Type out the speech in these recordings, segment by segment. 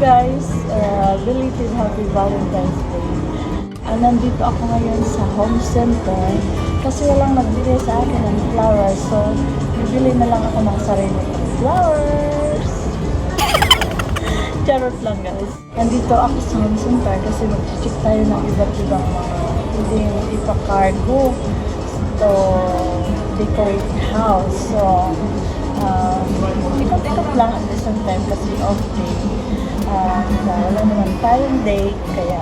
guys, belated happy Valentine's Day. Nandito ako ngayon sa home center kasi walang nagbigay sa akin ng flowers, so bibili na lang ako ng sarili kong flowers. Charot lang guys. Nandito ako sa home center kasi mag-check tayo ng iba't ibang mga hindi ipa-cargo to decorate house. So, ikot-ikot lang at the same time kasi off day. Wala naman tayong date, kaya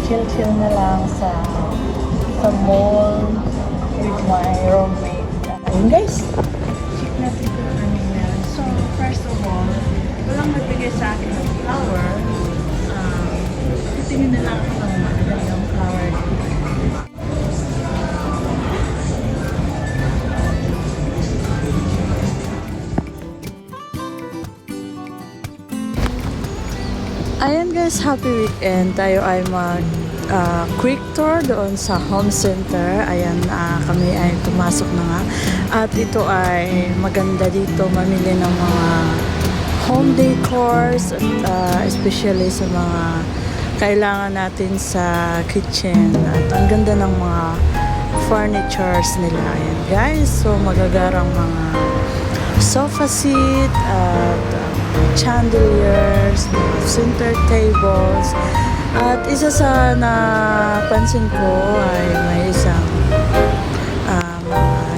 chill-chill na lang sa mall with my roommate. Ayun guys, check natin kung ano meron. So, first of all, walang nagbigay sa akin ng flower. Titingin na lang ako ng magandang flower dito. Ayan guys, happy weekend. Tayo ay mag quick tour doon sa home center. Ayan, kami ay pumasok na nga. At ito ay maganda dito mamili ng mga home decors at especially sa mga kailangan natin sa kitchen. At ang ganda ng mga furnitures nila. Ayan guys, so magagarang mga sofa seat at chandeliers, center tables, at isa sa napansin ko ay may isang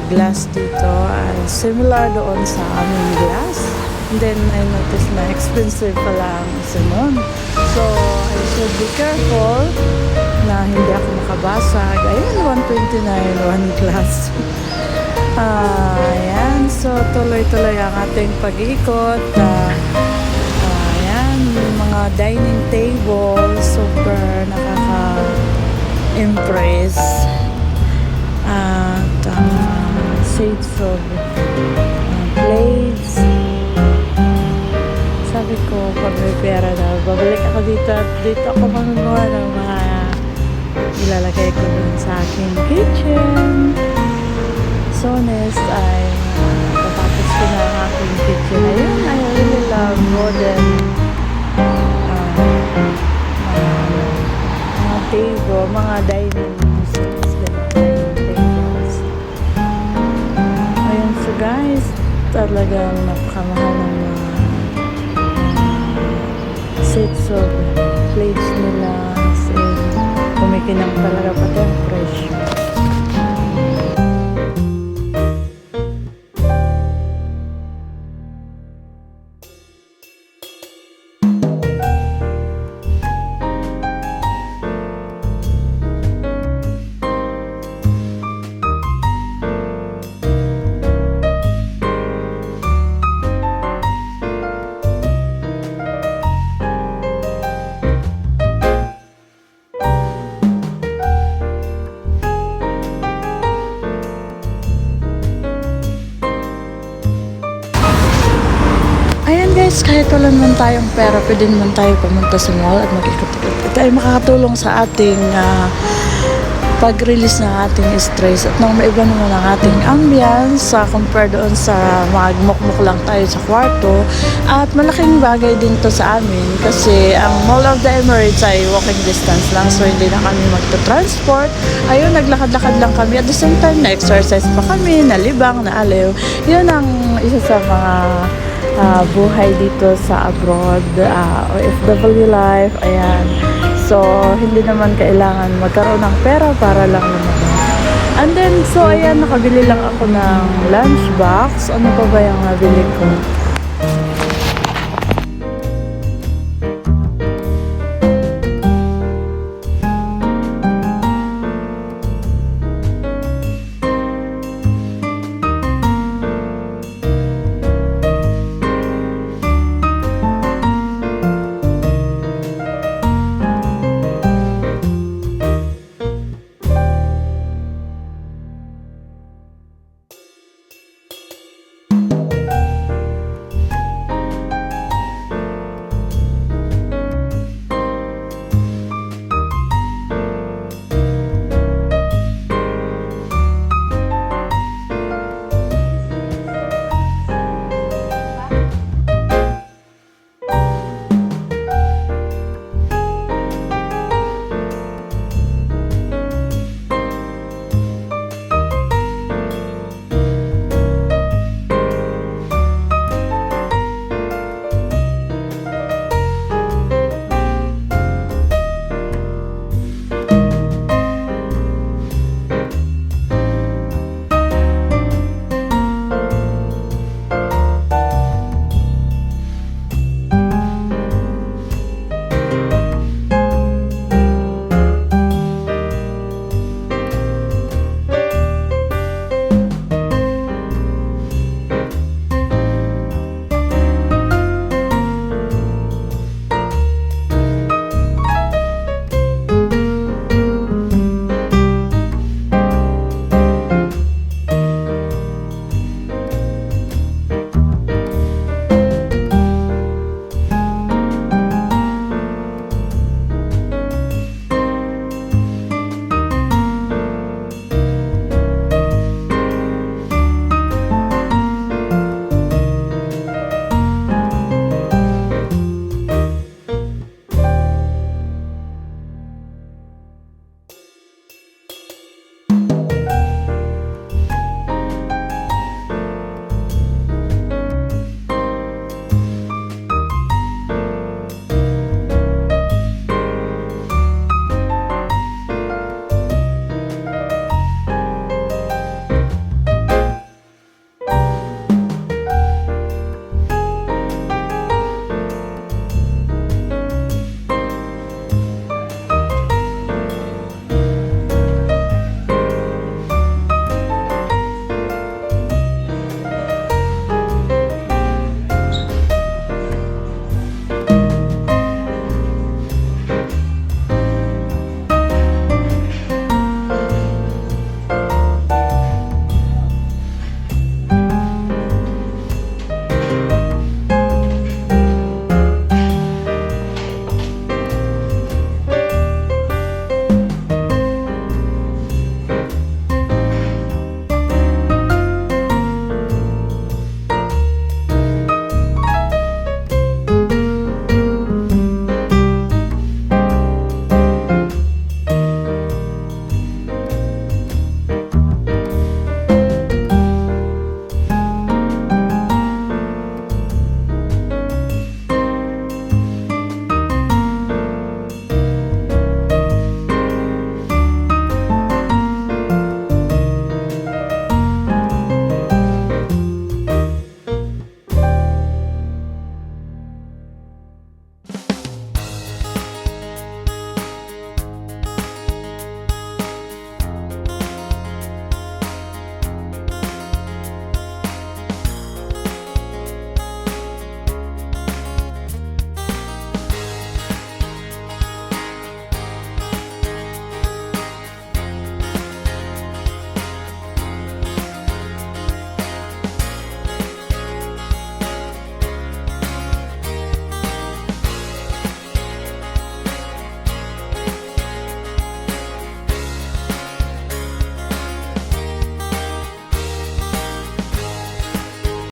glass dito, similar doon sa aming glass. And then I noticed na expensive pala ang isa nun. So I should be careful na hindi ako makabasag. Ayun, 129 one glass. Ayan, so tuloy-tuloy ang ating pag-ikot. Ayan, mga dining table, super nakaka-impress. At sets of plates. Sabi ko, pag may pera na, babalik ako dito at dito ako mamagawa ng mga ilalagay ko dun sa aking kitchen. So next ay tatapos ko na ang aking kitchen. Ayun, I really love modern mga table, mga dining sets, dining tables. Ayun, so guys, talagang napakamahal ng mga sets of plates nila kasi kumikinang talaga pati ang presyo. Ayan guys, kahit wala naman tayong pera, pwede naman tayo pumunta sa mall at mag-ikot-ikot. Ito ay makakatulong sa ating pag-release ng ating stress at nang maiba naman ang ating ambience compare doon sa magmukmuk lang tayo sa kwarto. At malaking bagay din to sa amin kasi ang Mall of the Emirates ay walking distance lang, so hindi na kami magta-transport. Ayun, naglakad-lakad lang kami at the same time na-exercise pa kami, nalibang, naaliw. Yun ang isa sa mga buhay dito sa abroad, OFW life. Ayan, so hindi naman kailangan magkaroon ng pera para lang lumabas. And then so ayan, nakabili lang ako ng lunch box. Ano pa ba yung nabili ko?